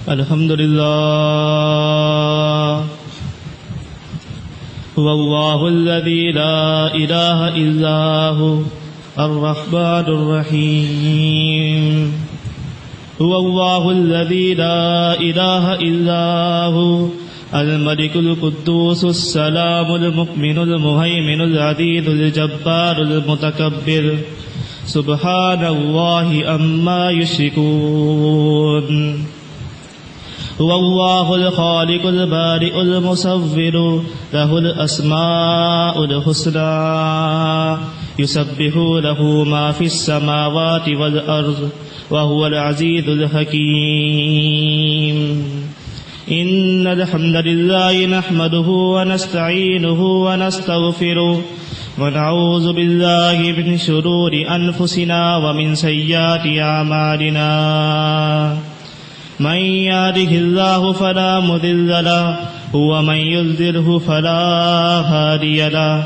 الحمد لله هو الله الذي لا إله إلا هو الرحمن الرحيم هو الله الذي لا إله إلا هو الملك القدوس السلام المؤمن المهيمن العزيز الجبار المتكبر سبحان الله عما يشركون هو الله الخالق البارئ المصور له الأسماء الحسنى يسبح له ما في السماوات والأرض وهو العزيز الحكيم إن الحمد لله نحمده ونستعينه ونستغفره ونعوذ بالله من شرور أنفسنا ومن سيئات أعمالنا من يهده الله فلا مضل له ومن يضلله فلا هادي له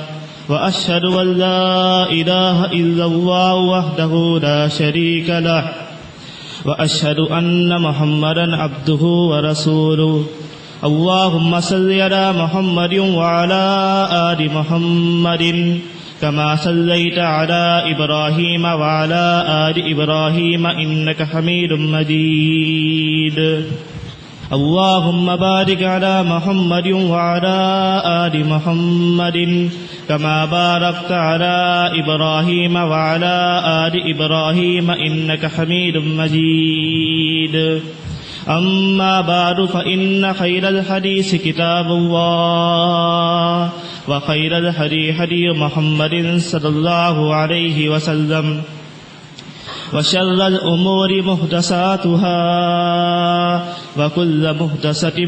وأشهد أن لا إله إلا الله وحده لا شريك له وأشهد أن محمدا عبده ورسوله اللهم صل على محمد وعلى آل محمد كما صليت على إبراهيم وعلى آل إبراهيم إنك حميد مجيد اللهم بارك على محمد وعلى آل محمد كما باركت على إبراهيم وعلى آل إبراهيم إنك حميد مجيد أما بعد فإن خير الحديث كتاب الله وخير الهدي هدي محمد صلى الله عليه وسلم وشر الأمور محدثاتها وكل محدثة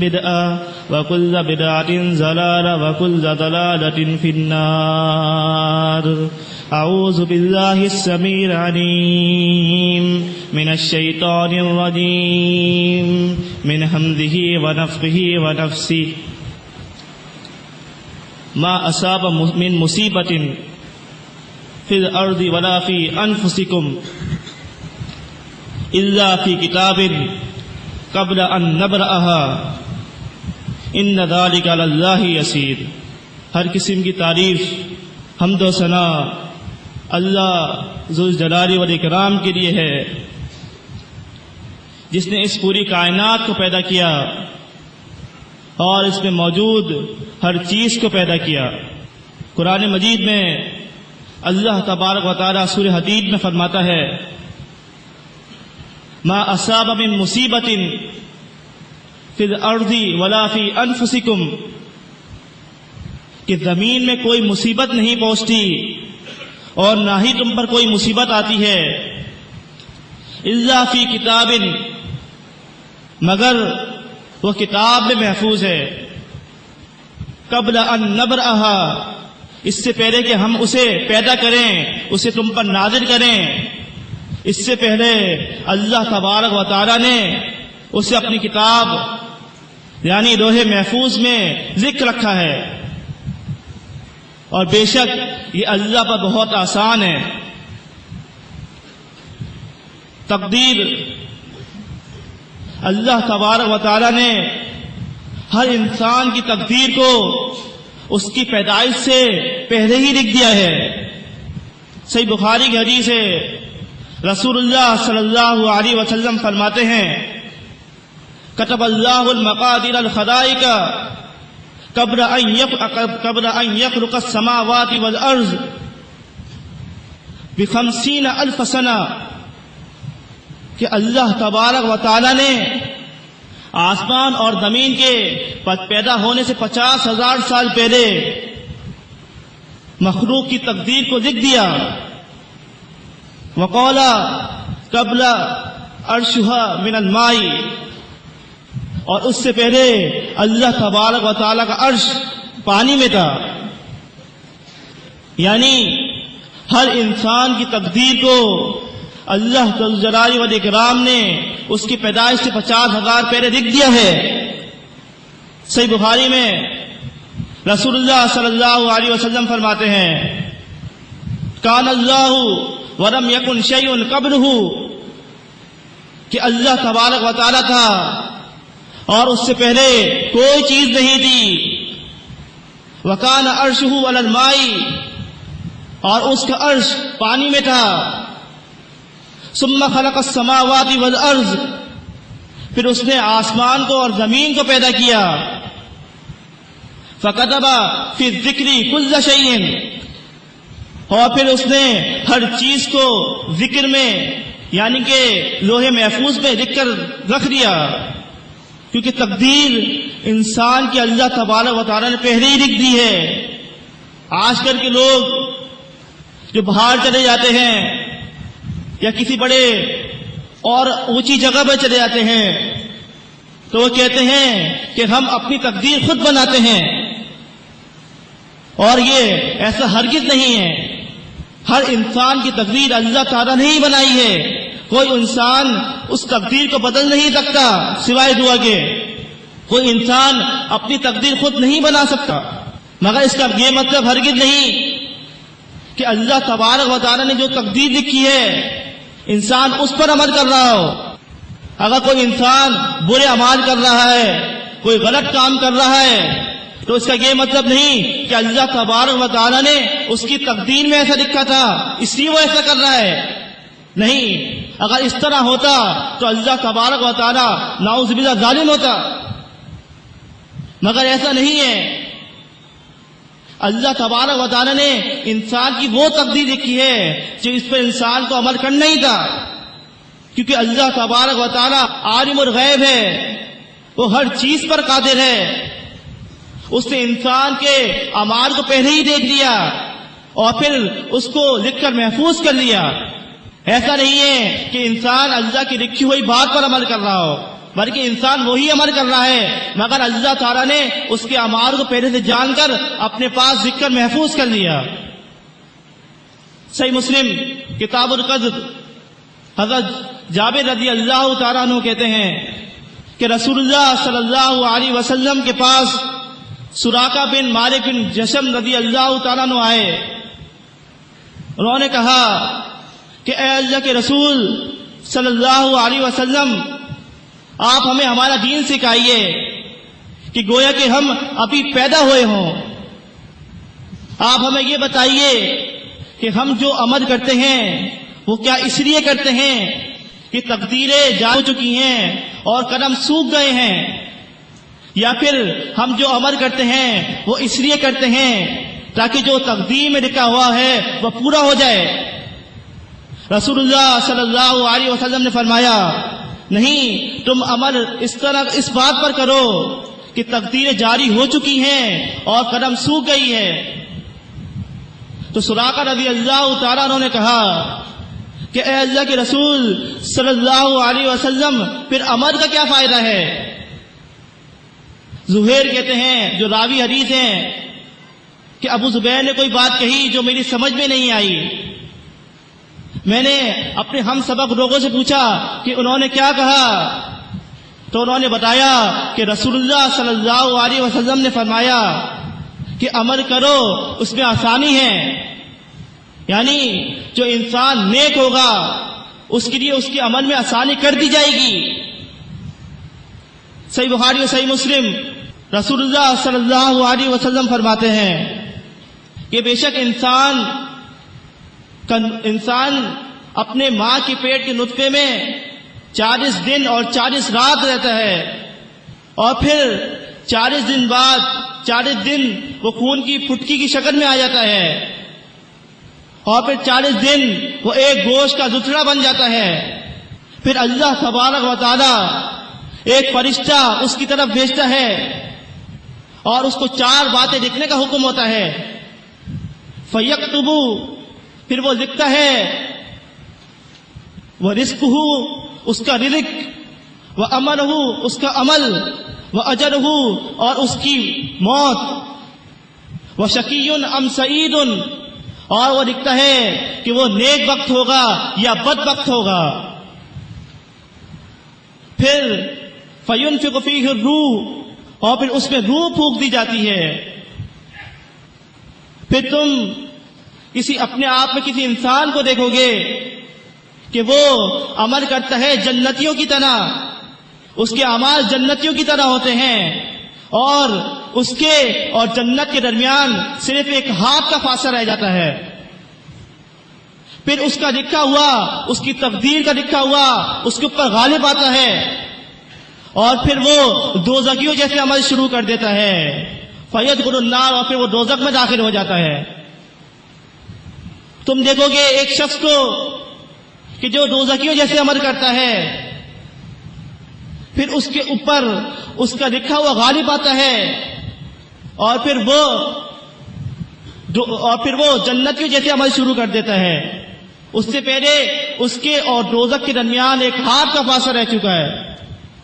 بدعة وكل بدعة ضلالة وكل ضلالة في النار أعوذ بالله السميع العليم من الشيطان الرجيم من همزه ونفخه ونفسه ما أصاب من مصيبة في الأرض ولا في أنفسكم إلا في كتاب قبل أن نبرأها إن ذلك على الله يسير. ہر قسم کی تعریف حمد و ثنا اللہ ذوالجلال والاکرام کے لیے ہے، جس نے اس پوری کائنات کو پیدا کیا اور اس میں موجود ہر چیز کو پیدا کیا. قرآن مجید میں اللہ تبارک و تعالی سورہ حدید میں فرماتا ہے ما اصاب من مصیبت فی الارض ولا فی انفسکم، کہ زمین میں کوئی مصیبت نہیں پہنچتی اور نہ ہی تم پر کوئی مصیبت آتی ہے، الا فی کتاب، مگر وہ کتاب میں محفوظ ہے، قبل ان نبرأها، اس سے پہلے کہ ہم اسے پیدا کریں، اسے تم پر نازل کریں، اس سے پہلے اللہ تبارک و تعالی نے اسے اپنی کتاب یعنی لوح محفوظ میں ذکر رکھا ہے. اور بے شک یہ اللہ پر بہت آسان ہے. تقدیر اللہ تبارک و تعالی نے ہر انسان کی تقدیر کو اس کی پیدائش سے پہلے ہی لکھ دیا ہے. صحیح بخاری کی حدیث ہے، رسول اللہ صلی اللہ علیہ وسلم فرماتے ہیں کتب اللہ المقادیر الخلائق قبل ان يخلق السماوات والارض ب50,000 سنہ، کہ اللہ تبارک و تعالی نے آسمان اور زمین کے پیدا ہونے سے 50,000 سال پہلے مخلوق کی تقدیر کو لکھ دیا. وقال قبل عرشها من الماء، اور اس سے پہلے اللہ تبارک و تعالی کا عرش پانی میں تھا. یعنی ہر انسان کی تقدیر کو اللہ ذوالجلال والاکرام نے اس کی پیدائش سے 50,000 پہلے لکھ دیا ہے. صحیح بخاری میں رسول اللہ صلی اللہ علیہ وسلم فرماتے ہیں کان اللہ ولم یکن شیء قبلہ، کہ اللہ تبارک و تعالیٰ تھا اور اس سے پہلے کوئی چیز نہیں تھی. وَكَانَ عَرْشُهُ عَلَى الْمَاءِ، اور اس کا عرش پانی میں تھا. ثُمَّ خَلَقَ السَّمَاوَاتِ وَالْأَرْضِ، پھر اس نے آسمان کو اور زمین کو پیدا کیا. فَكَتَبَ فِي الذِّكْرِ كُلَّ شَيْءٍ، اور پھر اس نے ہر چیز کو ذکر میں یعنی کہ لوح محفوظ میں لکھ کر رکھ دیا، کیونکہ تقدیر انسان کی اللہ تبارک و تعالیٰ نے پہلے ہی لکھ دی ہے. آج کل کے لوگ جو باہر چلے جاتے ہیں یا کسی بڑے اور اونچی جگہ پہ چلے جاتے ہیں تو وہ کہتے ہیں کہ ہم اپنی تقدیر خود بناتے ہیں، اور یہ ایسا ہرگز نہیں ہے. ہر انسان کی تقدیر اللہ تعالیٰ نے ہی بنائی ہے. کوئی انسان اس تقدیر کو بدل نہیں سکتا سوائے دعا کے. کوئی انسان اپنی تقدیر خود نہیں بنا سکتا، مگر اس کا یہ مطلب ہرگز نہیں کہ اللہ تبارک و تعالیٰ نے جو تقدیر لکھی ہے انسان اس پر عمل کر رہا ہو. اگر کوئی انسان برے اعمال کر رہا ہے، کوئی غلط کام کر رہا ہے، تو اس کا یہ مطلب نہیں کہ اللہ تبارک و تعالیٰ نے اس کی تقدیر میں ایسا لکھا تھا اس لیے وہ ایسا کر رہا ہے. نہیں، اگر اس طرح ہوتا تو اللہ تبارک و تعالیٰ نعوذ باللہ ظالم ہوتا، مگر ایسا نہیں ہے. اللہ تبارک و تعالیٰ نے انسان کی وہ تقدیر لکھی ہے جو اس پر انسان کو عمل کرنا ہی تھا، کیونکہ اللہ تبارک و تعالیٰ عالم الغیب ہے، وہ ہر چیز پر قادر ہے. اس نے انسان کے اعمال کو پہلے ہی دیکھ لیا اور پھر اس کو لکھ کر محفوظ کر لیا. ایسا نہیں ہے کہ انسان اللہ کی لکھی ہوئی بات پر عمل کر رہا ہو، بلکہ انسان وہی عمل کر رہا ہے، مگر اللہ تعالیٰ نے اس کے اعمال کو پہلے سے جان کر اپنے پاس لکھ کر محفوظ کر لیا. صحیح مسلم کتاب القدر، حضرت جابر رضی اللہ تعالیٰ عنہ کہتے ہیں کہ رسول اللہ صلی اللہ علیہ وسلم کے پاس سراقہ بن مالک بن جشم رضی اللہ تعالیٰ عنہ آئے. انہوں نے کہا کہ اے اللہ کے رسول صلی اللہ علیہ وسلم، آپ ہمیں ہمارا دین سکھائیے کہ گویا کہ ہم ابھی پیدا ہوئے ہوں. آپ ہمیں یہ بتائیے کہ ہم جو عمل کرتے ہیں وہ کیا اس لیے کرتے ہیں کہ تقدیریں جا چکی ہیں اور قدم سوکھ گئے ہیں، یا پھر ہم جو عمل کرتے ہیں وہ اس لیے کرتے ہیں تاکہ جو تقدیر میں لکھا ہوا ہے وہ پورا ہو جائے. رسول اللہ صلی اللہ علیہ وسلم نے فرمایا، نہیں، تم عمل اس طرح اس بات پر کرو کہ تقدیریں جاری ہو چکی ہیں اور قدم سوکھ گئی ہے. تو سراقہ رضی اللہ تعالیٰ عنہ نے کہا کہ اے اللہ کے رسول صلی اللہ علیہ وسلم، پھر عمل کا کیا فائدہ ہے؟ زہیر کہتے ہیں جو راوی حدیث ہیں کہ ابو زبیر نے کوئی بات کہی جو میری سمجھ میں نہیں آئی. میں نے اپنے ہم سبق لوگوں سے پوچھا کہ انہوں نے کیا کہا، تو انہوں نے بتایا کہ رسول اللہ صلی اللہ علیہ وسلم نے فرمایا کہ عمل کرو، اس میں آسانی ہے. یعنی جو انسان نیک ہوگا اس کے لیے اس کے عمل میں آسانی کر دی جائے گی. صحیح بخاری اور صحیح مسلم رسول اللہ صلی اللہ علیہ وسلم فرماتے ہیں کہ بے شک انسان اپنے ماں کے پیٹ کے نطفے میں 40 دن اور 40 رات رہتا ہے، اور پھر 40 دن بعد 40 دن وہ خون کی پھٹکی کی شکل میں آ جاتا ہے، اور پھر 40 دن وہ ایک گوشت کا زتڑا بن جاتا ہے. پھر اللہ تبارک و تعالی ایک فرشتہ اس کی طرف بھیجتا ہے اور اس کو 4 باتیں لکھنے کا حکم ہوتا ہے. فَيَكْتُبُ، پھر وہ لکھتا ہے، وَرِزْقُهُ، اس کا رزق، وَعَمَلُهُ، اس کا عمل، وَأَجَلُهُ، اور اس کی موت، وَشَقِيٌّ أَمْ سَعِيدٌ، اور وہ لکھتا ہے کہ وہ نیک وقت ہوگا یا بد وقت ہوگا. پھر فَيُنْفِقُ فِيهِ الرُّوحُ، اور پھر اس میں روح پھونک دی جاتی ہے. پھر تم اپنے آپ میں کسی انسان کو دیکھو گے کہ وہ عمل کرتا ہے جنتیوں کی طرح، اس کے اعمال جنتیوں کی طرح ہوتے ہیں، اور اس کے اور جنت کے درمیان صرف ایک ہاتھ کا فاصلہ رہ جاتا ہے، پھر اس کا لکھا ہوا، اس کی تقدیر کا لکھا ہوا اس کے اوپر غالب آتا ہے، اور پھر وہ دوزخیوں جیسے عمل شروع کر دیتا ہے، فیدخل النار، اور پھر وہ دوزخ میں داخل ہو جاتا ہے۔ تم دیکھو گے ایک شخص کو کہ جو دوزخیوں جیسے عمل کرتا ہے، پھر اس کے اوپر اس کا لکھا ہوا غالب آتا ہے، اور پھر وہ جنتیوں جیسے عمل شروع کر دیتا ہے۔ اس سے پہلے اس کے اور دوزخ کے درمیان ایک ہاتھ کا فاصلہ رہ چکا ہے،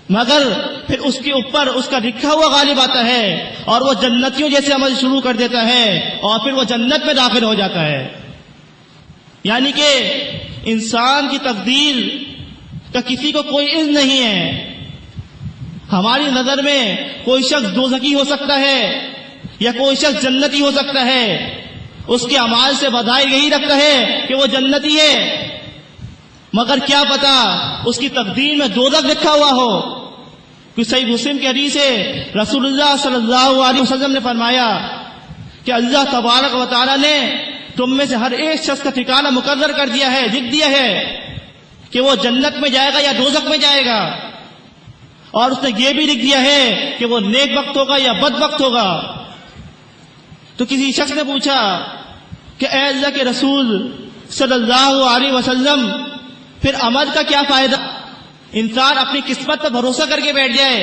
مگر پھر اس کے اوپر اس کا لکھا ہوا غالب آتا ہے، اور وہ جنتیوں جیسے عمل شروع کر دیتا ہے، اور پھر وہ جنت میں داخل ہو جاتا ہے۔ یعنی کہ انسان کی تقدیر کا کسی کو کوئی علم نہیں ہے۔ ہماری نظر میں کوئی شخص دوزخی ہو سکتا ہے یا کوئی شخص جنتی ہو سکتا ہے، اس کے اعمال سے بظاہر یہی لگتا ہے کہ وہ جنتی ہے، مگر کیا پتا اس کی تقدیر میں دوزخ لکھا ہوا ہو۔ کہ صحیح مسلم کی حدیث ہے، رسول اللہ صلی اللہ علیہ وسلم نے فرمایا کہ اللہ تبارک و تعالی نے تم میں سے ہر ایک شخص کا ٹھکانہ مقرر کر دیا ہے، لکھ دیا ہے کہ وہ جنت میں جائے گا یا دوزخ میں جائے گا، اور اس نے یہ بھی لکھ دیا ہے کہ وہ نیک وقت ہوگا یا بد وقت ہوگا۔ تو کسی شخص نے پوچھا کہ اے اللہ کے رسول صلی اللہ علیہ وسلم، پھر عمل کا کیا فائدہ؟ انسان اپنی قسمت پر بھروسہ کر کے بیٹھ جائے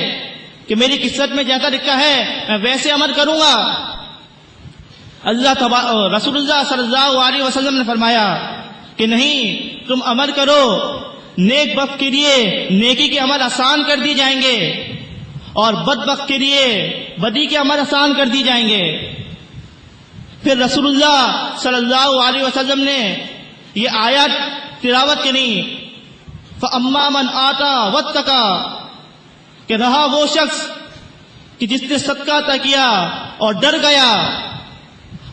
کہ میری قسمت میں جیسا لکھا ہے میں ویسے عمل کروں گا۔ رسول اللہ صلی اللہ علیہ وسلم نے فرمایا کہ نہیں، تم عمل کرو، نیک وقت کے لیے نیکی کے عمل آسان کر دی جائیں گے، اور بد وقت کے لیے بدی کے عمل آسان کر دی جائیں گے۔ پھر رسول اللہ صلی اللہ علیہ وسلم نے یہ آیت تلاوت کی، فَأَمَّا مَنْ آتَى وَاتَّقَى، کہ رہا وہ شخص کہ جس نے صدقہ عطا کیا اور ڈر گیا،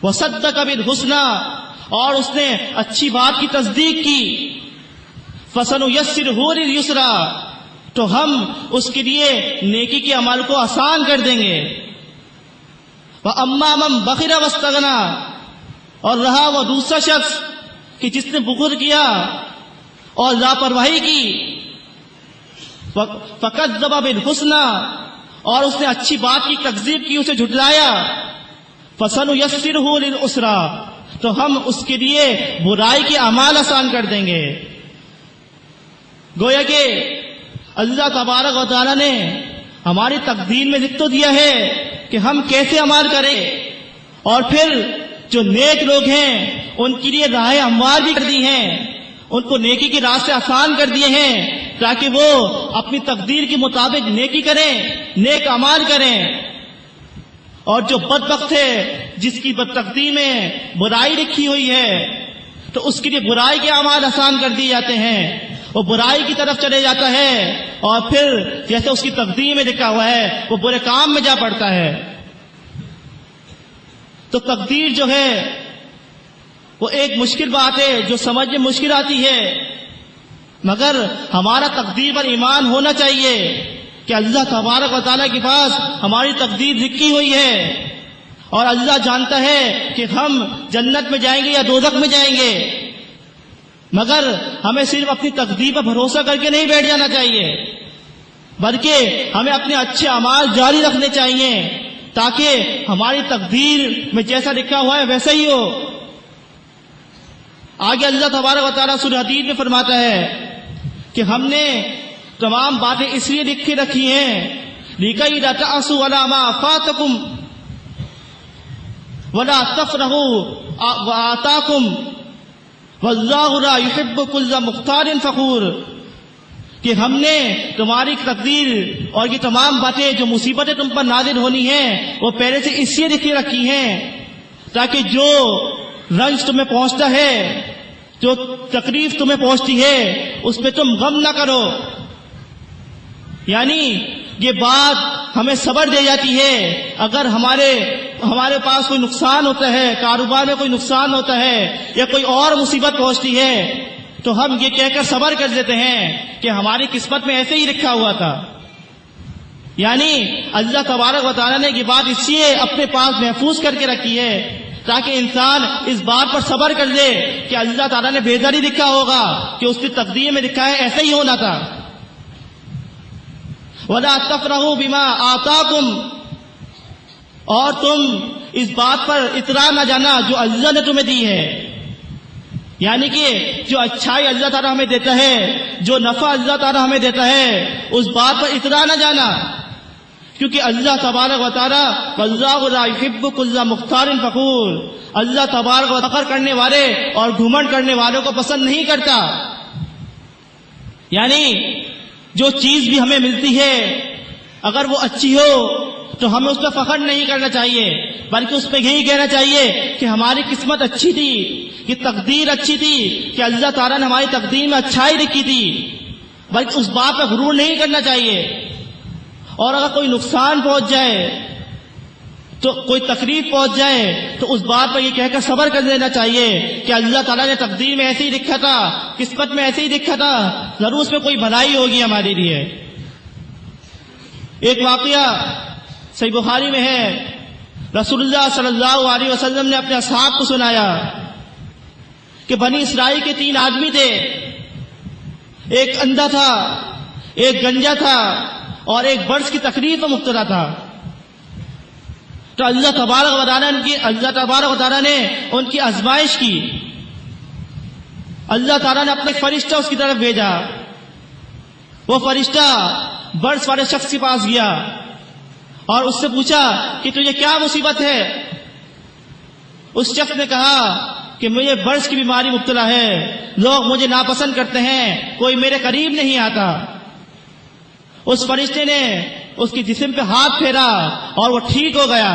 وَصَدَّقَ بِالْحُسْنَى، اور اس نے اچھی بات کی تصدیق کی، فَسَنُيَسِّرُهُ لِلْيُسْرَى، تو ہم اس کے لیے نیکی کے عمل کو آسان کر دیں گے۔ وَأَمَّا مَنْ بَخِلَ وَاسْتَغْنَى، اور رہا وہ دوسرا شخص کہ جس نے بخل کیا اور لاپرواہی کی، فَكَذَّبَ بِالْحُسْنَى، اور اس نے اچھی بات کی تکذیب کی، اسے جھٹلایا، فَسَنُيَسِّرُهُ لِلْعُسْرَى، تو ہم اس کے لیے برائی کے اعمال آسان کر دیں گے۔ گویا کہ اللہ تبارک و تعالی نے ہماری تقدیر میں لکھ تو دیا ہے کہ ہم کیسے عمل کریں، اور پھر جو نیک لوگ ہیں ان کے لیے راہ ہموار بھی کر دی ہیں، ان کو نیکی کے راستے آسان کر دیے ہیں تاکہ وہ اپنی تقدیر کے مطابق نیکی کریں، نیک اعمال کریں، اور جو بدبخت ہے جس کی تقدیر میں برائی لکھی ہوئی ہے تو اس کے لیے برائی کے اعمال آسان کر دیے جاتے ہیں، وہ برائی کی طرف چلے جاتا ہے، اور پھر جیسے اس کی تقدیر میں لکھا ہوا ہے وہ برے کام میں جا پڑتا ہے۔ تو تقدیر جو ہے وہ ایک مشکل بات ہے جو سمجھ میں مشکل آتی ہے، مگر ہمارا تقدیر پر ایمان ہونا چاہیے کہ اللہ تبارک و تعالیٰ کے پاس ہماری تقدیر لکھی ہوئی ہے، اور اللہ جانتا ہے کہ ہم جنت میں جائیں گے یا دوزخ میں جائیں گے، مگر ہمیں صرف اپنی تقدیر پر بھروسہ کر کے نہیں بیٹھ جانا چاہیے، بلکہ ہمیں اپنے اچھے اعمال جاری رکھنے چاہیے تاکہ ہماری تقدیر میں جیسا لکھا ہوا ہے ویسا ہی ہو۔ آگے اللہ تبارک و تعالیٰ سورہ حدید میں فرماتا ہے کہ ہم نے تمام باتیں اس لیے لکھی رکھی ہیں لِكَيْ لَا تَأْسُوا عَلَىٰ مَا فَاتَكُمْ وَلَا تَفْرَحُوا وَآتَاكُمْ وَاللَّهُ لَا يُحِبُّ كُلَّ مُخْتَالٍ فَخُورٍ، کہ ہم نے تمہاری تقدیر اور یہ تمام باتیں جو مصیبتیں تم پر نازل ہونی ہیں وہ پہلے سے اس لیے لکھی رکھی ہیں تاکہ جو رنج تمہیں پہنچتا ہے، جو تکلیف تمہیں پہنچتی ہے اس پہ تم غم نہ کرو۔ یعنی یہ بات ہمیں صبر دے جاتی ہے اگر ہمارے پاس کوئی نقصان ہوتا ہے، کاروبار میں کوئی نقصان ہوتا ہے یا کوئی اور مصیبت پہنچتی ہے، تو ہم یہ کہہ کر صبر کر دیتے ہیں کہ ہماری قسمت میں ایسے ہی لکھا ہوا تھا. یعنی اللہ تبارک و تعالیٰ نے یہ بات اس لیے اپنے پاس محفوظ کر کے رکھی ہے تاکہ انسان اس بات پر صبر کر لے کہ اللہ تعالیٰ نے بہتر ہی لکھا ہوگا کہ اس کی تقدیر میں لکھا ہے ایسا ہی ہونا تھا. وَلَا تَفْرَحُوا بِمَا آتَاكُمْ، اور تم اس بات پر اطراء نہ جانا جو اللہ نے تمہیں دی ہے. یعنی کہ جو اچھائی اللہ تعالیٰ ہمیں دیتا ہے، جو نفع اللہ تعالیٰ ہمیں دیتا ہے، اس بات پر اطراء نہ جانا، کیونکہ اللہ تبارک و تعالیٰ وَاللَّهُ لَا يُحِبُّ كُلَّ مُخْتَالٍ فَخُورٍ، اللہ تبارک و فخر کرنے والے اور گھمنڈ کرنے والوں کو پسند نہیں کرتا. یعنی جو چیز بھی ہمیں ملتی ہے اگر وہ اچھی ہو تو ہمیں اس پہ فخر نہیں کرنا چاہیے، بلکہ اس پہ یہی کہنا چاہیے کہ ہماری قسمت اچھی تھی، یہ تقدیر اچھی تھی کہ اللہ تعالیٰ نے ہماری تقدیر میں اچھائی لکھی تھی، بلکہ اس بات پہ غرور نہیں کرنا چاہیے. اور اگر کوئی نقصان پہنچ جائے تو کوئی تکلیف پہنچ جائے تو اس بات پر یہ کہہ کر صبر کر لینا چاہیے کہ اللہ تعالیٰ نے تقدیر میں ایسے ہی لکھا تھا، قسمت میں ایسے ہی لکھا تھا، ضرور اس میں کوئی بھلائی ہوگی ہمارے لیے. ایک واقعہ صحیح بخاری میں ہے، رسول اللہ صلی اللہ علیہ وسلم نے اپنے اصحاب کو سنایا کہ بنی اسرائیل کے 3 آدمی تھے، ایک اندھا تھا، ایک گنجا تھا اور ایک برس کی تکلیف میں مبتلا تھا. تو اللہ تبارک و تعالیٰ نے ان کی آزمائش کی. اللہ تعالیٰ نے اپنے فرشتہ اس کی طرف بھیجا. وہ فرشتہ برس والے شخص کے پاس گیا اور اس سے پوچھا کہ تجھے کیا مصیبت ہے. اس شخص نے کہا کہ مجھے برس کی بیماری مبتلا ہے، لوگ مجھے ناپسند کرتے ہیں، کوئی میرے قریب نہیں آتا. اس فرشتے نے اس کے جسم پہ ہاتھ پھیرا اور وہ ٹھیک ہو گیا.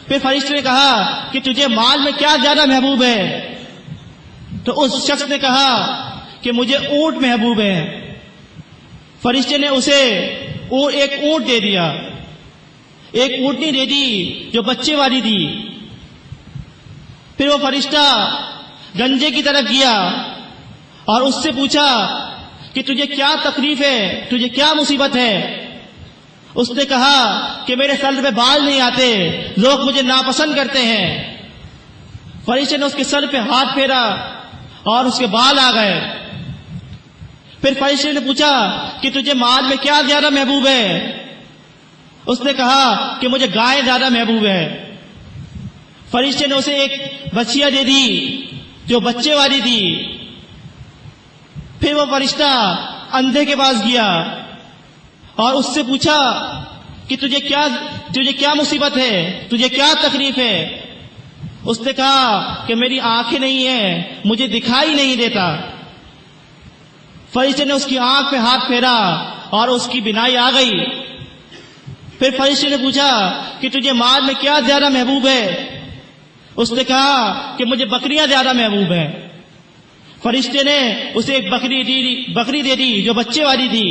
پھر فرشتے نے کہا کہ تجھے مال میں کیا زیادہ محبوب ہے؟ تو اس شخص نے کہا کہ مجھے اونٹ محبوب ہے. فرشتے نے اسے ایک اونٹ دے دیا، ایک اونٹنی دے دی جو بچے والی تھی. پھر وہ فرشتہ گنجے کی طرف گیا اور اس سے پوچھا کہ تجھے کیا تکلیف ہے، تجھے کیا مصیبت ہے؟ اس نے کہا کہ میرے سر پہ بال نہیں آتے، لوگ مجھے ناپسند کرتے ہیں. فرشتے نے اس کے سر پہ ہاتھ پھیرا اور اس کے بال آ گئے. پھر فرشتے نے پوچھا کہ تجھے مال میں کیا زیادہ محبوب ہے؟ اس نے کہا کہ مجھے گائے زیادہ محبوب ہے. فرشتے نے اسے ایک بچیا دے دی جو بچے والی تھی. پھر وہ فرشتہ اندھے کے پاس گیا اور اس سے پوچھا کہ تجھے کیا مصیبت ہے، تجھے کیا تکلیف ہے؟ اس نے کہا کہ میری آنکھیں نہیں ہیں، مجھے دکھائی نہیں دیتا. فرشتے نے اس کی آنکھ پہ ہاتھ پھیرا اور اس کی بینائی آ گئی. پھر فرشتے نے پوچھا کہ تجھے مال میں کیا زیادہ محبوب ہے؟ اس نے کہا کہ مجھے بکریاں زیادہ محبوب ہیں. فرشتے نے اسے ایک بکری دے دی جو بچے والی تھی.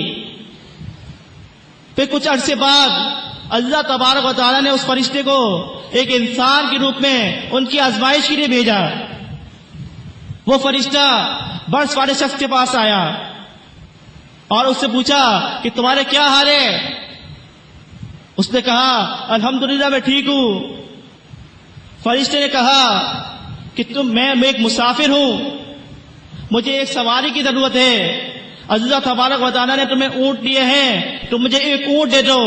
پھر کچھ عرصے بعد اللہ تبارک و تعالیٰ نے اس فرشتے کو ایک انسان کے روپ میں ان کی آزمائش کے لیے بھیجا. وہ فرشتہ برس والے شخص کے پاس آیا اور اس سے پوچھا کہ تمہارے کیا حال ہے؟ اس نے کہا الحمدللہ میں ٹھیک ہوں. فرشتے نے کہا کہ میں ایک مسافر ہوں، مجھے ایک سواری کی ضرورت ہے. اللہ تبارک و تعالیٰ نے تمہیں اونٹ دیے ہیں تو مجھے ایک اونٹ دے دو.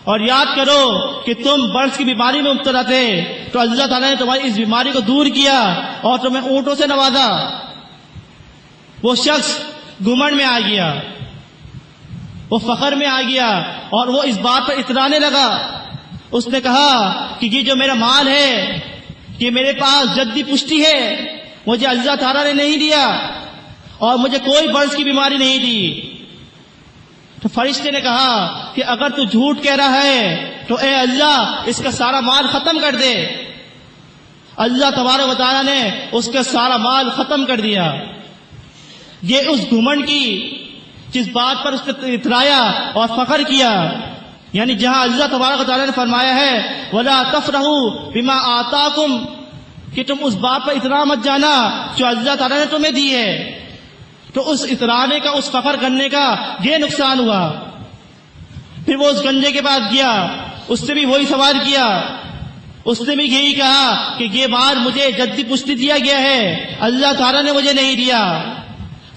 اور یاد کرو کہ تم برس کی بیماری میں مبتلا تھے تو اللہ تعالیٰ نے تمہاری اس بیماری کو دور کیا اور تمہیں اونٹوں سے نوازا. وہ شخص گھمنڈ میں آ گیا، وہ فخر میں آ گیا اور وہ اس بات پر اترانے لگا. اس نے کہا کہ یہ جو میرا مال ہے یہ میرے پاس جدی پشتی ہے، مجھے اللہ تعالیٰ نے نہیں دیا اور مجھے کوئی برس کی بیماری نہیں دی. تو فرشتے نے کہا کہ اگر تو جھوٹ کہہ رہا ہے تو اے اللہ اس کا سارا مال ختم کر دے. اللہ تبارک و تعالیٰ نے اس کا سارا مال ختم کر دیا. یہ اس گھمنڈ کی جس بات پر اس نے اترایا اور فخر کیا، یعنی جہاں اللہ تبارک و تعالیٰ نے فرمایا ہے وَلَا تَفْرَحُوا بِمَا آتَاكُمْ، کہ تم اس بات پر اتنا مت جانا جو اللہ تعالیٰ نے تمہیں دی ہے. تو اس اترانے کا، اس فخر کرنے کا یہ نقصان ہوا. پھر وہ اس گنجے کے پاس گیا، اس سے بھی وہی سوال کیا. اس نے بھی یہی کہا کہ یہ مال مجھے جدی پشتی دیا گیا ہے، اللہ تعالیٰ نے مجھے نہیں دیا.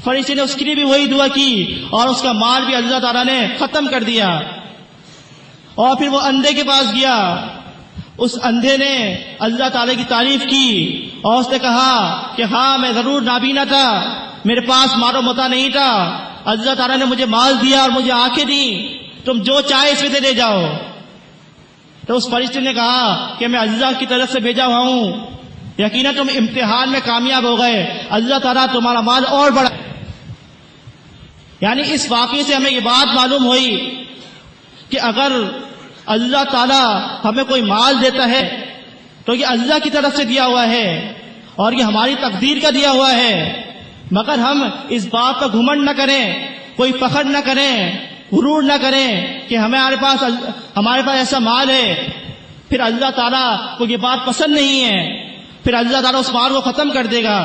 فرشتے نے اس کے لیے بھی وہی دعا کی اور اس کا مال بھی اللہ تعالیٰ نے ختم کر دیا. اور پھر وہ اندھے کے پاس گیا. اس اندھے نے اللہ تعالیٰ کی تعریف کی اور اس نے کہا کہ ہاں میں ضرور نابینا تھا، میرے پاس مال و متاع نہیں تھا، اللہ تعالیٰ نے مجھے مال دیا اور مجھے آنکھیں دی، تم جو چاہے اس میں سے لے جاؤ. تو اس فرشتے نے کہا کہ میں اللہ کی طرف سے بھیجا ہوا ہوں، یقیناً تم امتحان میں کامیاب ہو گئے، اللہ تعالیٰ تمہارا مال اور بڑھا. یعنی اس واقعے سے ہمیں یہ بات معلوم ہوئی کہ اگر اللہ تعالیٰ ہمیں کوئی مال دیتا ہے تو یہ اللہ کی طرف سے دیا ہوا ہے اور یہ ہماری تقدیر کا دیا ہوا ہے. مگر ہم اس بات پر گھمنڈ نہ کریں، کوئی فخر نہ کریں، غرور نہ کریں کہ ہمارے پاس ایسا مال ہے، پھر اللہ تعالیٰ کو یہ بات پسند نہیں ہے، پھر اللہ تعالیٰ اس مال کو ختم کر دے گا.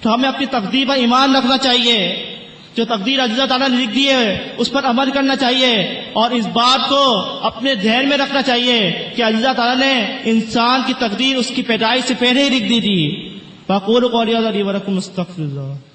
تو ہمیں اپنی تقدیر پر ایمان رکھنا چاہیے، جو تقدیر اللہ تعالیٰ نے لکھ دی ہے اس پر عمل کرنا چاہیے اور اس بات کو اپنے ذہن میں رکھنا چاہیے کہ اللہ تعالیٰ نے انسان کی تقدیر اس کی پیدائش سے پہلے ہی لکھ دی تھی. فَأَقُولُ قَوْلِي هَٰذَا لِي وَلَكُمْ اسْتَغْفِرُ اللَّهَ.